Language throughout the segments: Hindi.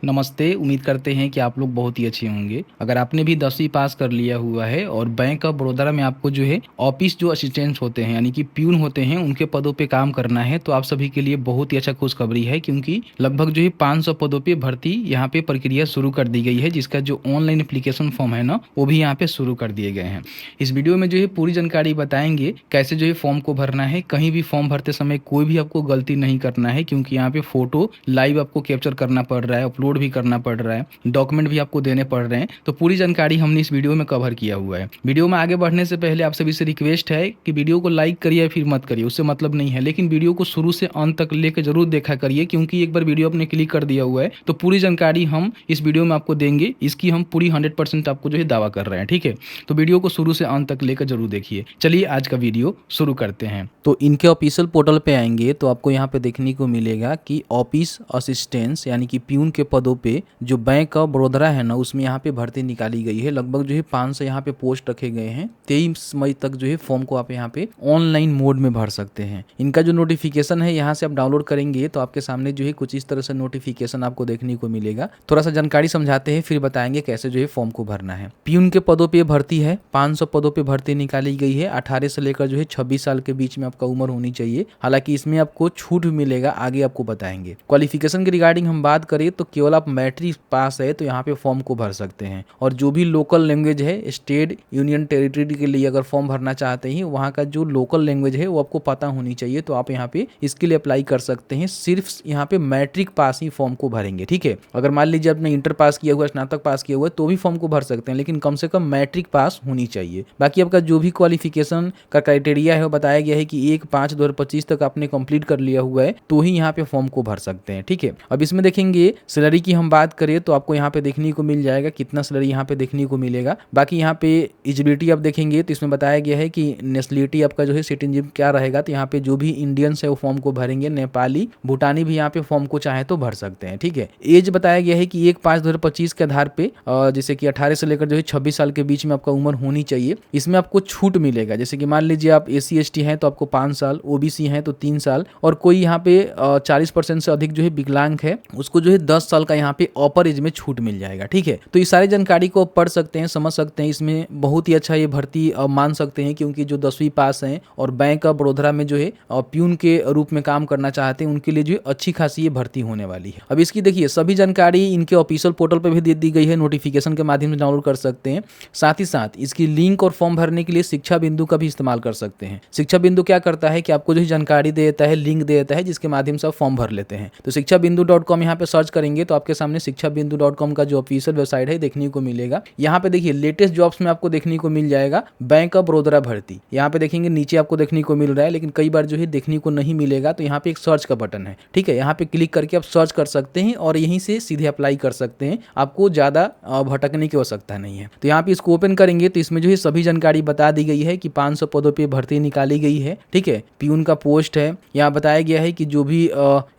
नमस्ते। उम्मीद करते हैं कि आप लोग बहुत ही अच्छे होंगे। अगर आपने भी 10वीं पास कर लिया हुआ है और बैंक ऑफ बड़ौदा में आपको जो है ऑफिस जो असिस्टेंट्स होते हैं यानी कि प्यून होते हैं उनके पदों पे काम करना है, तो आप सभी के लिए बहुत ही अच्छा खुशखबरी है, क्योंकि लगभग जो है 500 पदों पे भर्ती यहाँ पे प्रक्रिया शुरू कर दी गई है, जिसका जो ऑनलाइन एप्लीकेशन फॉर्म है ना वो भी यहाँ पे शुरू कर दिए गए हैं। इस वीडियो में जो है पूरी जानकारी बताएंगे कैसे जो है फॉर्म को भरना है। कहीं भी फॉर्म भरते समय कोई भी आपको गलती नहीं करना है, क्योंकि यहाँ पे फोटो लाइव आपको कैप्चर करना पड़ रहा है, अपलोड भी करना पड़ रहा है, डॉक्यूमेंट भी आपको देने पड़ रहे हैं। तो पूरी जानकारी हमने इस वीडियो में कवर किया हुआ है। वीडियो में आगे बढ़ने से पहले आप सभी से रिक्वेस्ट है कि वीडियो को लाइक करिए फिर मत करिए, उससे मतलब नहीं है, लेकिन वीडियो को शुरू से अंत तक लेकर जरूर देखा करिए, क्योंकि एक बार वीडियो आपने क्लिक कर दिया हुआ है तो पूरी जानकारी हम इस वीडियो में आपको देंगे। इसकी हम पूरी 100% आपको जो है दावा कर रहे हैं, ठीक है। तो वीडियो को शुरू से अंत तक लेकर जरूर देखिए। चलिए आज का वीडियो शुरू करते हैं। तो इनके ऑफिशियल पोर्टल पे आएंगे तो आपको यहाँ पे देखने को मिलेगा कि ऑफिस असिस्टेंट्स यानी कि प्यून के पदों पे जो बैंक ऑफ बड़ौदा है ना उसमें यहाँ पे भर्ती निकाली गई है। लगभग जो है 500 यहाँ पे पोस्ट रखे गए हैं। 23 मई तक जो है फॉर्म को आप यहाँ पे ऑनलाइन मोड में भर सकते हैं। इनका जो नोटिफिकेशन है यहाँ से आप डाउनलोड करेंगे तो आपके सामने जो है कुछ इस तरह से नोटिफिकेशन आपको देखने को मिलेगा। थोड़ा सा जानकारी समझाते हैं फिर बताएंगे कैसे जो है फॉर्म को भरना है। प्यून के पदों पे भर्ती है, 500 पदों पे भर्ती निकाली गई है। 18 से लेकर जो है 26 साल के बीच में आपका उम्र होनी चाहिए। हालांकि इसमें आपको छूट मिलेगा, आगे आपको बताएंगे। क्वालिफिकेशन के रिगार्डिंग हम बात करें तो केवल आप मैट्रिक पास है तो यहाँ पे फॉर्म को भर सकते हैं। और जो भी लोकल लैंग्वेज है, स्टेट यूनियन टेरिटरी के लिए अगर फॉर्म भरना चाहते हैं, वहाँ का जो लोकल लैंग्वेज है वो आपको पता होनी चाहिए, तो आप यहाँ पे इसके लिए अप्लाई कर सकते हैं। सिर्फ यहाँ पे मैट्रिक पास ही फॉर्म को भरेंगे, ठीक है। अगर मान लीजिए आपने इंटर पास किया हुआ, स्नातक पास किया हुआ है तो भी फॉर्म को भर सकते हैं, लेकिन कम से कम मैट्रिक पास होनी चाहिए। बाकी आपका जो भी क्वालिफिकेशन का क्राइटेरिया है वो बताया गया है कि 1/5/2025 तक आपने कंप्लीट कर लिया हुआ है तो ही यहाँ पे फॉर्म को भर सकते हैं, ठीक है। अब इसमें देखेंगे सैलरी की हम बात करें तो आपको यहाँ पे देखने को मिल जाएगा कितना सैलरी यहाँ पे देखने को मिलेगा। बाकी यहाँ पे एलिजिबिलिटी आप देखेंगे तो इसमें बताया गया है कि नेशनलिटी आपका जो है सिटीजनशिप क्या रहेगा, तो यहाँ पे जो भी इंडियंस है वो फॉर्म को भरेंगे। नेपाली, भूटानी भी यहाँ पे फॉर्म को चाहे तो भर सकते हैं, ठीक है। एज बताया गया है कि 1/5/2025 के आधार पे जैसे कि 18 से लेकर जो है 26 साल के बीच में आपका उम्र होनी चाहिए। इसमें आपको छूट मिलेगा, जैसे कि मान लीजिए आप SC/ST हैं तो आपको 5 साल, OBC हैं तो 3 साल, और कोई यहाँ पे 40% से अधिक जो है विकलांग है उसको जो है 10 साल का यहाँ पे अपर एज में छूट मिल जाएगा, ठीक है। तो इस सारी जानकारी को पढ़ सकते हैं, समझ सकते हैं। इसमें बहुत ही अच्छा ये भर्ती मान सकते हैं, क्योंकि जो 10वीं पास हैं और बैंक ऑफ बड़ौदा में जो है प्यून के रूप में काम करना चाहते हैं उनके लिए जो है अच्छी खासी ये भर्ती होने वाली है। अब इसकी देखिए सभी जानकारी इनके ऑफिशियल पोर्टल पर भी दे दी गई है, नोटिफिकेशन के माध्यम से डाउनलोड कर सकते हैं। साथ ही साथ इसकी लिंक और फॉर्म भरने के लिए शिक्षा बिंदु का भी इस्तेमाल कर सकते हैं। शिक्षा बिंदु क्या करता है कि आपको जो जानकारी दे देता है, लिंक दे देता है, जिसके माध्यम से आप फॉर्म भर लेते हैं। तो शिक्षाबिंदु.com यहाँ पे सर्च करेंगे तो आपके सामने शिक्षाबिंदु.com का जो ऑफिशियल वेबसाइट है देखने को मिलेगा। यहाँ पे देखिए लेटेस्ट जॉब्स में आपको देखने को मिल जाएगा बैंक ऑफ बड़ौदा भर्ती। यहाँ पे देखेंगे नीचे आपको देखने को मिल रहा है, लेकिन कई बार जो है देखने को नहीं मिलेगा, तो यहाँ पे एक सर्च का बटन है, ठीक है। यहाँ पे क्लिक करके आप सर्च कर सकते हैं और यहीं से सीधे अप्लाई कर सकते हैं। आपको ज्यादा भटकने की आवश्यकता नहीं है। तो यहाँ पे इसको ओपन करेंगे तो इसमें जो है सभी जानकारी बता दी गई है कि 500 पदों पे भर्ती निकाली गई है, ठीक है। प्यून का पोस्ट है। यहाँ बताया गया है कि जो भी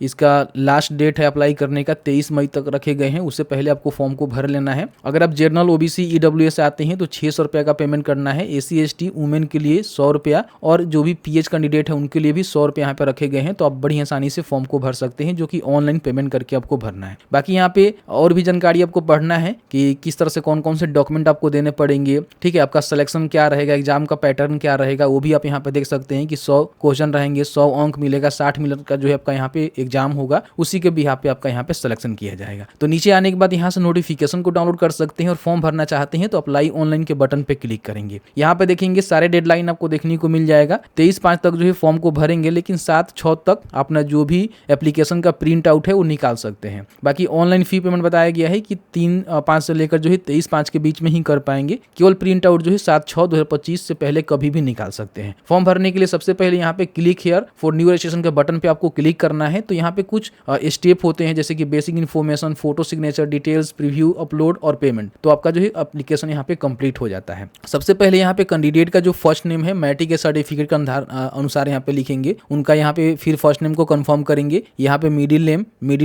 इसका लास्ट डेट है अप्लाई करने का 23 मई तक रखे गए हैं, उससे पहले आपको फॉर्म को भर लेना है। अगर आप जनरल, OBC, EWS आते हैं तो 600 रुपया का पेमेंट करना है। SC/ST वुमेन के लिए 100 रुपया और जो भी PH कैंडिडेट है उनके लिए भी 100 रुपया यहाँ पे रखे गए हैं। तो आप बड़ी आसानी से फॉर्म को भर सकते हैं, जो कि ऑनलाइन पेमेंट करके आपको भरना है। बाकी यहाँ पे और भी जानकारी आपको पढ़ना है कि किस तरह से कौन कौन से डॉक्यूमेंट आपको देने पड़ेंगे, ठीक है। आपका सिलेक्शन क्या रहेगा, एग्जाम का पैटर्न क्या रहेगा, वो भी आप यहाँ पे देख सकते हैं कि 100 क्वेश्चन रहेंगे, 100 अंक मिलेगा, 60 मिनट का जो है आपका यहाँ पे एग्जाम होगा, उसी के भी यहाँ पे आपका यहाँ पे सिलेक्शन किया जाएगा। तो नीचे आने के बाद यहाँ से नोटिफिकेशन को डाउनलोड कर सकते हैं और फॉर्म भरना चाहते हैं तो अप्लाई ऑनलाइन के बटन पे क्लिक करेंगे। यहाँ पे देखेंगे सारे डेडलाइन आपको देखने को मिल जाएगा। 23/5 तक जो है फॉर्म को भरेंगे, लेकिन 7/6 तक अपना जो भी एप्लीकेशन का प्रिंट आउट है वो निकाल सकते हैं। बाकी ऑनलाइन फी पेमेंट बताया गया है कि 3/5 से लेकर जो है 23/5 के बीच में ही कर पाएंगे। केवल प्रिंट आउट जो है 7/6/2025 से पहले कभी भी निकाल सकते हैं। फॉर्म भरने के लिए सबसे पहले यहाँ पे click here for new registration के बटन पे आपको क्लिक करना है। तो यहाँ पे कुछ स्टेप होते हैं, जैसे कि basic information, photo signature, details, preview, upload और पेमेंट। तो आपका जो है एप्लीकेशन यहाँ पे कंप्लीट हो जाता है। सबसे पहले यहाँ पे कैंडिडेट का जो फर्स्ट नेम है मैट्रिक के सर्टिफिकेट के अनुसार यहाँ पे लिखेंगे उनका। यहाँ पे फिर फर्स्ट नेम को कंफर्म करेंगे, यहाँ पे मिडिल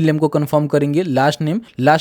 नेम को कंफर्म करेंगे, लास्ट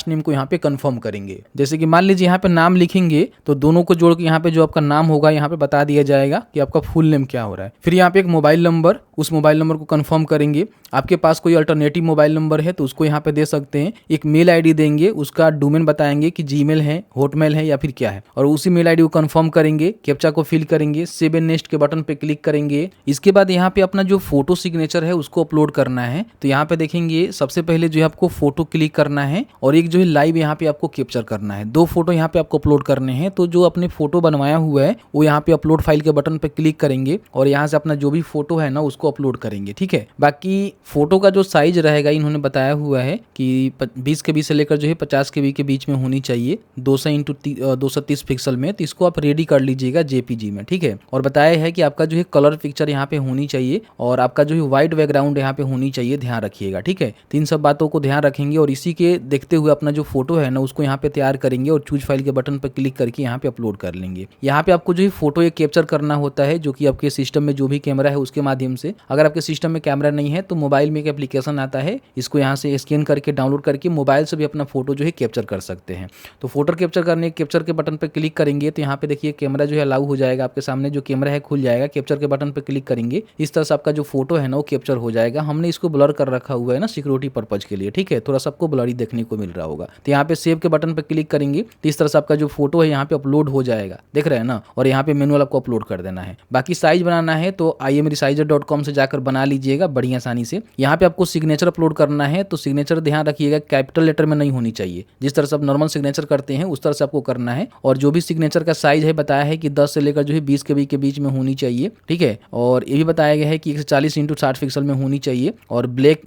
नेम को यहाँ पे कंफर्म करेंगे। जैसे कि मान लीजिए यहाँ पे नाम लिखेंगे तो दोनों को जोड़ के यहाँ पे जो आपका नाम होगा यहाँ पे बता दिया जाएगा कि आपका फुल नेम क्या हो रहा है। फिर यहाँ पे एक मोबाइल नंबर, उस मोबाइल नंबर को कंफर्म करेंगे। आपके पास कोई अल्टरनेटिव मोबाइल नंबर है तो उसको यहाँ पे दे सकते हैं, एक मेल आईडी देंगे, उसका डोमेन बताएंगे कि जीमेल है, हॉटमेल है या फिर क्या है, और उसी मेल आईडी को कंफर्म करेंगे, कैप्चा को फिल करेंगे, सेव एंड नेक्स्ट के बटन पे क्लिक करेंगे। इसके बाद यहाँ पे अपना जो फोटो सिग्नेचर है उसको अपलोड करना है। तो यहाँ पे देखेंगे सबसे पहले जो है आपको फोटो क्लिक करना है और एक जो है लाइव यहाँ पे आपको कैप्चर करना है। 2 फोटो यहाँ पे आपको अपलोड करने हैं। तो जो अपने फोटो बनवाया हुआ है वो यहाँ पे अपलोड फाइल के बटन पे क्लिक करेंगे और यहाँ से अपना जो भी फोटो है ना उसको अपलोड करेंगे, ठीक है। बाकी फोटो का जो साइज रहेगा इन्होंने बताया हुआ है कि 20 KB से लेकर जो है 50 KB के बीच में होनी चाहिए, 200 इंटू 230 पिक्सल में। तो इसको आप रेडी कर लीजिएगा JPG में, ठीक है। और बताया है कि आपका जो है कलर पिक्चर यहाँ पे होनी चाहिए और आपका जो है व्हाइट बैकग्राउंड यहाँ पे होनी चाहिए, ध्यान रखिएगा, ठीक है। तो इन सब बातों को ध्यान रखेंगे और इसी के देखते हुए अपना जो फोटो है ना उसको यहाँ पे तैयार करेंगे और चूज फाइल के बटन पर क्लिक करके यहाँ पे अपलोड कर लेंगे। यहाँ पे आपको जो है फोटो एक कैप्चर करना होता है जो कि आपके सिस्टम में जो भी कैमरा है उसके माध्यम से। अगर आपके सिस्टम में कैमरा नहीं है तो मोबाइल में एक एप्लीकेशन आता है, इसको यहाँ से स्कैन करके डाउनलोड करके मोबाइल से भी अपना फोटो जो है कैप्चर कर सकते हैं। तो फोटो कैप्चर करने कैप्चर के बटन पर क्लिक करेंगे तो यहाँ पे देखिए कैमरा जो है अलाउ हो जाएगा, आपके सामने जो कैमरा है खुल जाएगा। कैप्चर के बटन पर क्लिक करेंगे, इस तरह से आपका जो फोटो है ना वो कैप्चर हो जाएगा। हमने इसको ब्लर कर रखा हुआ है ना सिक्योरिटी पर्पज के लिए, ठीक है, थोड़ा सबको ब्लरी देखने को मिल रहा होगा। तो यहाँ पे सेव के बटन पर क्लिक करेंगे तो इस तरह से आपका जो फोटो है यहाँ पे अपलोड हो जाएगा, देख रहे हैं ना। और यहाँ पे मैनुअल आपको अपलोड कर देना है। बाकी साइज बनाना है तो imresizer.com से जाकर बना लीजिएगा बड़ी आसानी से। यहाँ पे आपको सिग्नेचर अपलोड करना है तो सिग्नेचर ध्यान रखिएगा कैपिटल लेटर में नहीं होनी चाहिए, जिस तरह से आप नॉर्मल सिग्नेचर करते हैं उस तरह से आपको करना है। और जो भी सिग्नेचर का साइज है बताया है कि 10 से लेकर जो है 20 KB के बीच में होनी चाहिए, ठीक है। और ये भी बताया गया है कि 140 इंटू 60 पिक्सल में होनी चाहिए और ब्लैक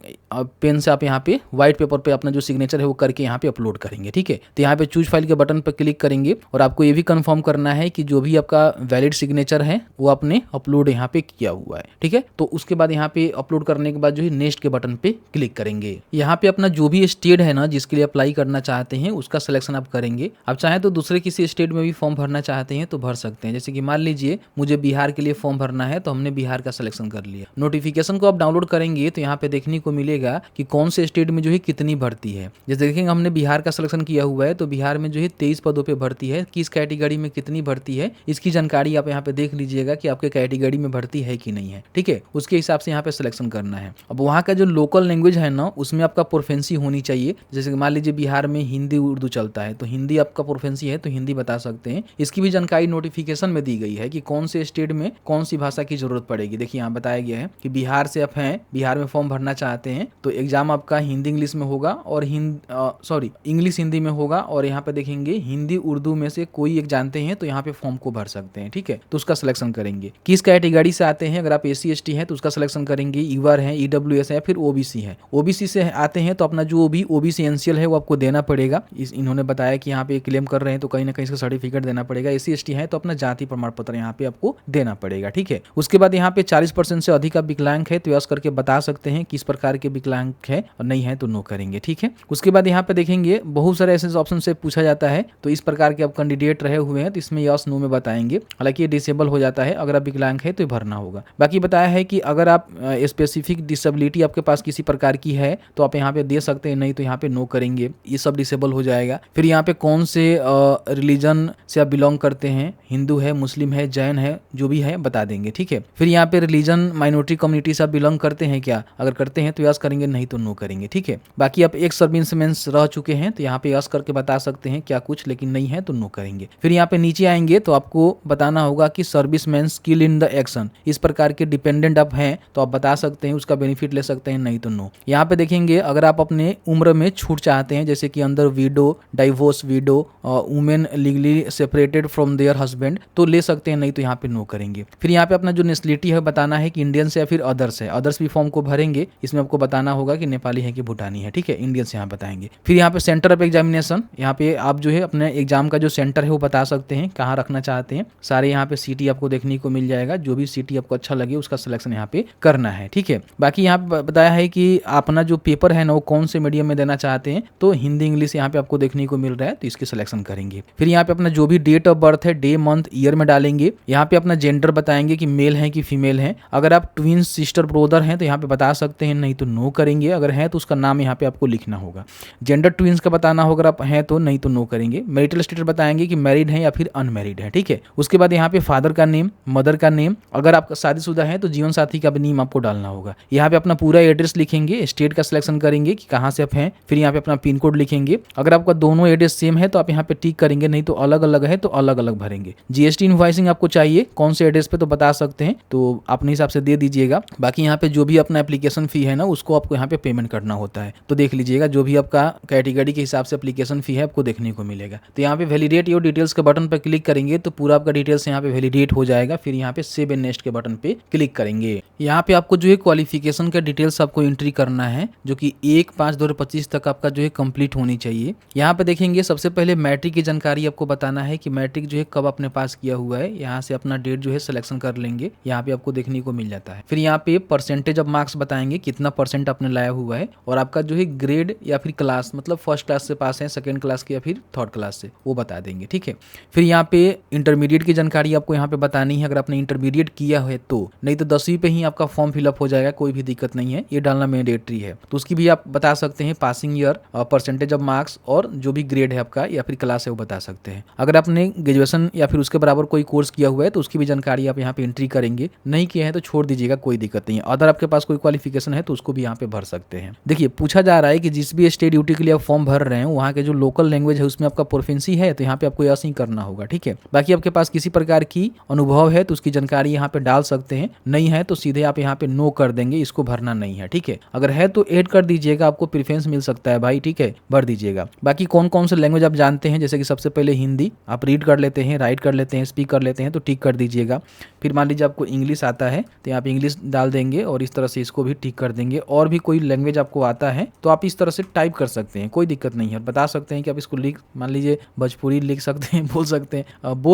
पेन से आप यहाँ पे व्हाइट पेपर पे अपना जो सिग्नेचर है वो करके यहाँ पे अपलोड करेंगे, ठीक है। तो यहाँ पे चूज फाइल के बटन पर क्लिक करेंगे और आपको ये भी कंफर्म करना है कि जो भी आपका वैलिड सिग्नेचर है वो आपने अपलोड यहाँ पे किया हुआ है, ठीक है। तो उसके बाद यहाँ पे अपलोड करने के बाद जो है नेक्स्ट के बटन पे क्लिक करेंगे। यहाँ पे अपना जो भी स्टेट है ना जिसके लिए अप्लाई करना चाहते हैं उसका सिलेक्शन आप करेंगे। आप चाहें तो दूसरे किसी स्टेट में भी फॉर्म भरना चाहते हैं तो भर सकते हैं। जैसे कि मान लीजिए मुझे बिहार के लिए फॉर्म भरना है तो हमने बिहार का सिलेक्शन कर लिया। नोटिफिकेशन को आप डाउनलोड करेंगे तो यहाँ पे देखने को मिलेगा कि कौन से स्टेट में जो है कितनी भर्ती है। जैसे देखेंगे हमने बिहार का सिलेक्शन किया हुआ है तो बिहार में जो है 23 पदों पे भर्ती है। किस कैटेगरी में कितनी भर्ती है इसकी जानकारी आप यहाँ पे देख लीजिएगा कि आपके कैटेगरी में भर्ती है कि नहीं है, ठीक है। उसके हिसाब से यहाँ पे सिलेक्शन करना है। अब वहाँ का जो लोकल लैंग्वेज है ना उसमें आपका प्रोफेंसी होनी चाहिए। जैसे मान लीजिए बिहार में हिंदी उर्दू चलता है तो हिंदी आपका प्रोफेंसी है तो हिंदी बता सकते हैं। इसकी भी जानकारी नोटिफिकेशन में दी गई है कि कौन से स्टेट में कौन सी भाषा की जरूरत पड़ेगी। देखिए यहाँ बताया गया है कि बिहार से आप हैं, बिहार में फॉर्म भरना चाहते हैं तो एग्जाम आपका हिंदी इंग्लिश में होगा और इंग्लिश हिंदी में होगा। और यहाँ पे देखेंगे हिंदी उर्दू में से कोई एक जानते हैं तो यहाँ पे फॉर्म को भर सकते हैं, ठीक है। तो उसका सिलेक्शन करेंगे। किस कैटेगरी से आते हैं, अगर आप SC ST हैं तो उसका सिलेक्शन करेंगे। ईवर है, EWS है या फिर OBC है। OBC से आते हैं तो अपना जो भी OBC NCL है वो आपको देना पड़ेगा। इन्होंने बताया कि यहाँ पे क्लेम कर रहे हैं तो कहीं ना कहीं इसका सर्टिफिकेट देना पड़ेगा। SC ST है तो अपना जाति प्रमाण पत्र यहाँ पे आपको देना पड़ेगा, ठीक है। उसके बाद यहाँ पे 40% से अधिक आप विकलांग है तो यस करके बता सकते हैं किस प्रकार के विकलांग है, और नहीं है तो नो करेंगे, ठीक है। उसके बाद यहाँ पे देखेंगे बहुत सारे ऐसे ऑप्शन से पूछा जाता है तो इस प्रकार के आप कैंडिडेट रहे हुए हैं तो इसमें यस नो में बताएंगे। हालांकि ये डिसेबल हो जाता है, अगर आप विकलांग है तो भरना होगा। बाकी बताया है कि अगर आप स्पेसिफिक डिसेबिलिटी आपके पास किसी प्रकार की है तो आप यहाँ पे दे सकते हैं, नहीं तो यहाँ पे नो करेंगे, ये सब डिसेबल हो जाएगा। फिर यहाँ पे कौन से रिलीजन से आप बिलोंग करते हैं, हिंदू है, मुस्लिम है, जैन है, जो भी है बता देंगे, ठीक है। फिर यहाँ पे रिलीजन माइनॉरिटी कम्युनिटी से आप बिलोंग करते हैं क्या, अगर करते हैं तो यस करेंगे, नहीं तो नो करेंगे, ठीक है। बाकी आप एक सर्विसमैन रह चुके हैं तो यहाँ पे यस करके बता सकते हैं क्या कुछ, लेकिन नहीं है तो नो करेंगे। फिर यहाँ पे नीचे आएंगे तो आपको बताना होगा कि serviceman skill in the action, इस प्रकार के डिपेंडेंट आप हैं तो आप बता सकते हैं, उसका बेनिफिट ले सकते हैं, नहीं तो नो। यहाँ पे देखेंगे अगर आप अपने उम्र में छूट चाहते हैं, जैसे कि अंदर window, divorce window, women legally separated from there husband, तो ले सकते हैं, नहीं तो यहाँ पे नो करेंगे। फिर यहाँ पे अपना जो नेशनलिटी है बताना है कि इंडियन से या फिर अदर्स है। अदर्स भी फॉर्म को भरेंगे, इसमें आपको बताना होगा कि नेपाली है कि भूटानी है, ठीक है। इंडियन से यहाँ बताएंगे। फिर यहाँ पे सेंटर ऑफ एग्जामिनेशन, यहाँ पे आप जो है अपने एग्जाम का जो सेंटर है वो बता सकते हैं कहाँ रखना चाहते हैं। सारे यहाँ पे सिटी आपको देखने को मिल जाएगा, जो भी सिटी आपको अच्छा लगे उसका सिलेक्शन यहाँ पे करना है, ठीक है। बाकी यहाँ पे बताया है कि अपना जो पेपर है ना वो कौन से मीडियम में देना चाहते हैं, तो हिंदी इंग्लिश यहाँ पे आपको देखने को मिल रहा है तो इसके सिलेक्शन करेंगे। फिर यहाँ पे अपना जो भी डेट ऑफ बर्थ है, डे मंथ ईयर में डालेंगे। यहाँ पे अपना जेंडर बताएंगे कि मेल है कि फीमेल है। अगर आप ट्विन सिस्टर ब्रोदर हैं तो यहाँ पे बता सकते हैं, नहीं तो नो नो करेंगे, अगर हैं तो उसका नाम यहाँ पे आपको लिखना होगा। जेंडर ट्विंस का बताना होगा, अगर आप हैं तो, नहीं तो नो करेंगे। मैरिटल स्टेटस बताएंगे कि मैरिड है या फिर अनमैरिड है, ठीक है। उसके बाद यहाँ पे फादर का नेम, मदर का नेम, अगर आपका शादीशुदा है तो जीवन साथी का भी नेम आपको डालना होगा। यहाँ पे अपना पूरा एड्रेस लिखेंगे, स्टेट का सिलेक्शन करेंगे कि कहाँ से आप हैं, फिर यहाँ पे अपना पिन कोड लिखेंगे। अगर आपका दोनों एड्रेस सेम है तो आप यहाँ पे टिक करेंगे, नहीं तो अलग अलग है तो अलग अलग भरेंगे। जीएसटी इनवॉइसिंग आपको चाहिए कौन से एड्रेस पे तो बता सकते हैं, तो अपने हिसाब से दे दीजिएगा। बाकी यहाँ पे जो भी अपना एप्लीकेशन फी है ना उसको आपको यहाँ पे पेमेंट करना होता है, तो देख लीजिएगा जो भी आपका कैटेगरी के हिसाब से एप्लीकेशन फी है आपको देखने को मिलेगा। तो यहाँ पे वैलिडेट योर डिटेल्स के बटन पर क्लिक करेंगे तो पूरा आपका डिटेल्स यहाँ पे वैलिडेट हो जाएगा। फिर यहाँ पे सेव एंड नेक्स्ट के बटन पे क्लिक करेंगे। यहाँ पे आपको जो है क्वालिफिकेशन का डिटेल्स आपको एंट्री करना है, जो कि 1/5/2025 तक आपका जो है कंप्लीट होनी चाहिए। यहाँ पे देखेंगे सबसे पहले मैट्रिक की जानकारी आपको बताना है कि मैट्रिक जो है कब आपने पास किया हुआ है। यहाँ से अपना डेट जो है सिलेक्शन कर लेंगे, यहाँ पे आपको देखने को मिल जाता है। फिर यहाँ पे परसेंटेज ऑफ मार्क्स बताएंगे कितना परसेंट आपने लाया हुआ है, और आपका जो है ग्रेड या फिर क्लास, मतलब फर्स्ट क्लास से पास है, सेकंड क्लास की या फिर थर्ड क्लास से, वो बता देंगे, ठीक है। फिर यहाँ पे इंटरमीडिएट की जानकारी आपको यहाँ पे बतानी है, अगर आपने इंटरमीडिएट किया है तो, नहीं तो 10वीं पे ही आपका फॉर्म फिलअप हो जाएगा, कोई भी दिक्कत नहीं है, ये डालना मैंडेटरी है। तो उसकी भी आप बता सकते हैं, passing year, percentage of marks और जो भी ग्रेड है आपका या फिर क्लास है वो बता सकते हैं। अगर आपने ग्रेजुएशन या फिर उसके बराबर कोई कोर्स किया हुआ है तो उसकी भी जानकारी आप यहाँ पे एंट्री करेंगे, नहीं किया है तो छोड़ दीजिएगा, कोई दिक्कत नहीं है। अगर आपके पास कोई क्वालिफिकेशन है तो उसको भी यहाँ पे भर सकते हैं। देखिए पूछा जा रहा है कि जिस भी स्टेट ड्यूटी के लिए आप फॉर्म भर रहे हैं वहाँ के जो लोकल लैंग्वेज है उसमें आपका प्रोफिशिएंसी है, तो यहाँ पे आपको ऐसे ही करना होगा, ठीक है। बाकी आपके पास किसी प्रकार की अनुभव है तो उसकी जानकारी यहाँ पे डाल सकते हैं, नहीं है तो सीधे आप यहाँ पे नो कर देंगे, इसको भरना नहीं है, ठीक है। अगर है तो ऐड कर दीजिएगा, आपको प्रेफरेंस मिल सकता है भाई, ठीक है, भर दीजिएगा। बाकी कौन कौन से लैंग्वेज आप जानते हैं, जैसे कि सबसे पहले हिंदी आप रीड कर लेते हैं, राइट कर लेते हैं, स्पीक कर लेते हैं तो टिक कर दीजिएगा। फिर मान लीजिए आपको इंग्लिश आता है तो यहाँ पे इंग्लिश डाल देंगे और इस तरह से इसको भी टिक कर देंगे। और भी कोई लैंग्वेज आपको आता है तो आप इस तरह से टाइप कर सकते हैं, कोई दिक्कत नहीं है, बता सकते हैं कि आप इसको लिख, मान लीजिए भोजपुरी लिख सकते हैं, बोल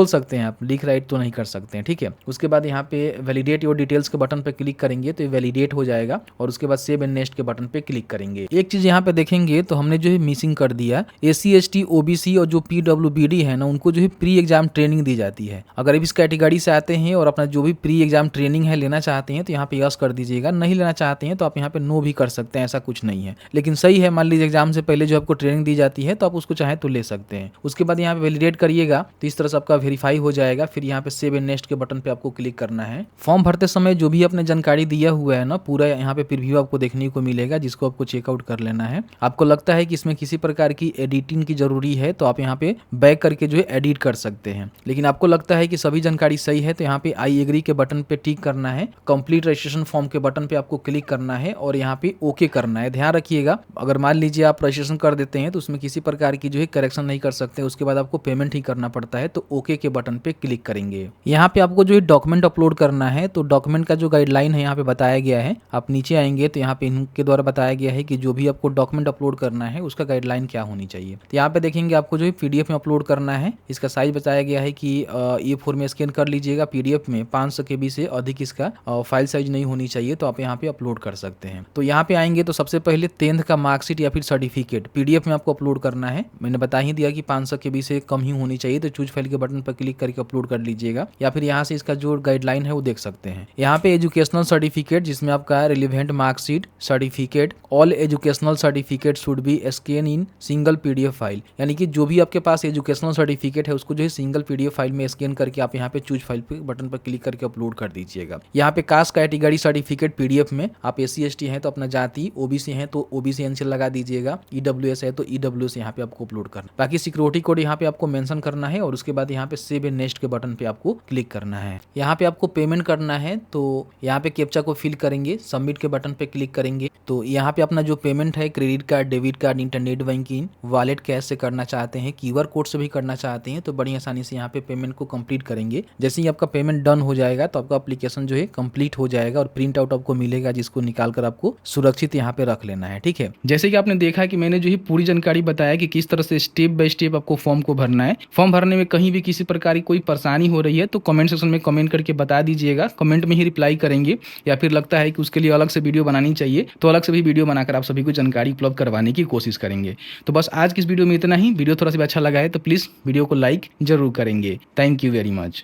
सकते हैं आप, लिख राइट तो नहीं कर सकते हैं, ठीक है। उसके बाद यहाँ पे वैलिडेट योर डिटेल्स के बटन पे क्लिक करेंगे तो ये वैलिडेट हो जाएगा, और उसके बाद सेव एंड नेक्स्ट के बटन पे क्लिक करेंगे। एक चीज यहाँ पे देखेंगे तो हमने जो है मिसिंग कर दिया, SC ST OBC और जो PWBD है ना उनको जो है प्री एग्जाम ट्रेनिंग दी जाती है। अगर इस कैटेगरी से आते हैं और अपना जो भी प्री एग्जाम ट्रेनिंग है लेना चाहते हैं तो यहाँ पे यस कर दीजिएगा, नहीं लेना चाहते हैं तो आप यहाँ पे नो भी कर सकते हैं, ऐसा कुछ नहीं है। लेकिन सही है, मान लीजिए एग्जाम से पहले जो आपको ट्रेनिंग दी जाती है तो आप उसको चाहे तो ले सकते हैं। उसके बाद यहाँ पे वैलिडेट करिएगा तो इस तरह से आपका वेरीफाई हो जाएगा। फिर यहाँ पे सेव एंड नेक्स्ट के बटन पे आपको क्लिक करना है। फॉर्म भरते समय जो भी आपने जानकारी दिया हुआ है ना पूरा यहाँ पे प्रीव्यू आपको देखने को मिलेगा, जिसको आपको चेकआउट कर लेना है। आपको लगता है कि इसमें किसी प्रकार की एडिटिंग की जरूरी है तो आप यहाँ पे बैक करके जो है एडिट कर सकते हैं, लेकिन आपको लगता है कि सभी जानकारी सही है तो यहाँ पे आई एग्री के बटन पे टिक करना है। कंप्लीट रजिस्ट्रेशन फॉर्म के बटन पे आपको क्लिक करना है और यहाँ पे ओके करना है। ध्यान रखिएगा, अगर मान लीजिए आप रजिस्ट्रेशन कर देते हैं तो उसमें किसी प्रकार की जो है करेक्शन नहीं कर सकते, उसके बाद आपको पेमेंट ही करना पड़ता है, तो ओके के बटन पे क्लिक करेंगे। यहाँ पे आपको जो है डॉक्यूमेंट अपलोड करना है, तो डॉक्यूमेंट का जो गाइडलाइन है यहाँ पे बताया गया है। आप नीचे आएंगे तो यहाँ पे इनके द्वारा बताया गया है कि जो भी आपको डॉक्यूमेंट अपलोड करना है उसका गाइडलाइन क्या होनी चाहिए। तो यहाँ पे देखेंगे आपको जो है PDF में अपलोड करना है। इसका साइज बताया गया है कि A4 में स्कैन कर लीजिएगा, PDF में 500 KB से अधिक इसका फाइल साइज नहीं होनी चाहिए, तो आप यहाँ पे अपलोड कर सकते हैं। तो यहाँ पे आएंगे तो सबसे पहले 10th का मार्कशीट या फिर सर्टिफिकेट PDF में आपको अपलोड करना है। मैंने बता ही दिया कि 500 KB से कम ही होनी चाहिए, तो चूज फाइल के बटन पर क्लिक करके अपलोड कर लीजिएगा, या फिर यहाँ से इसका जो गाइडलाइन है वो देख सकते हैं। यहाँ पे एजुकेशनल सर्टिफिकेट जिसमें आपका relevant marksheet certificate, all educational certificate should be scan in single PDF file, यानी कि जो भी आपके पास एजुकेशनल सर्टिफिकेट है उसको जो है सिंगल PDF फाइल में स्कैन करके आप यहाँ पे चूज फाइल पे बटन पर क्लिक करके अपलोड कर दीजिएगा। यहाँ पे कास्ट कैटेगरी सर्टिफिकेट PDF में आप SC ST हैं तो अपना जाति, OBC हैं तो OBC आंसर लगा दीजिएगा, EWS है तो EWS यहाँ पे आपको अपलोड करना। बाकी सिक्योरिटी कोड यहाँ पे आपको मेंशन करना है और उसके बाद यहाँ पे सेव एंड नेक्स्ट के बटन पे आपको क्लिक करना है। यहाँ पे आपको पेमेंट करना है, तो यहाँ पे कैप्चा को फिल करेंगे, सबमिट के बटन पे क्लिक करेंगे। तो यहाँ पे अपना जो पेमेंट है credit card, debit card, internet banking, wallet, cash से करना चाहते हैं, QR कोड से भी करना चाहते हैं तो बड़ी आसानी से यहाँ पे पेमेंट को कंप्लीट करेंगे। जैसे ही आपका पेमेंट डन हो जाएगा तो आपका एप्लीकेशन जो है कंप्लीट हो जाएगा और प्रिंट आउट आपको मिलेगा, जिसको निकाल कर आपको सुरक्षित यहाँ पे रख लेना है, ठीक है। जैसे कि आपने देखा कि मैंने जो है पूरी जानकारी बताया कि किस तरह से स्टेप बाय स्टेप आपको फॉर्म को भरना है। फॉर्म भरने में कहीं भी किसी प्रकार की कोई परेशानी हो रही है तो कमेंट सेक्शन में कमेंट करके बता दीजिएगा, कमेंट में ही रिप्लाई करेंगे, या फिर लगता है कि उसके लिए अलग से वीडियो बनानी चाहिए तो अलग से भी वीडियो बनाकर आप सभी को जानकारी उपलब्ध करवाने की कोशिश करेंगे। तो बस आज की इस वीडियो में इतना ही। वीडियो थोड़ा सा भी अच्छा लगा है तो प्लीज़ वीडियो को लाइक जरूर करेंगे। Thank you very much.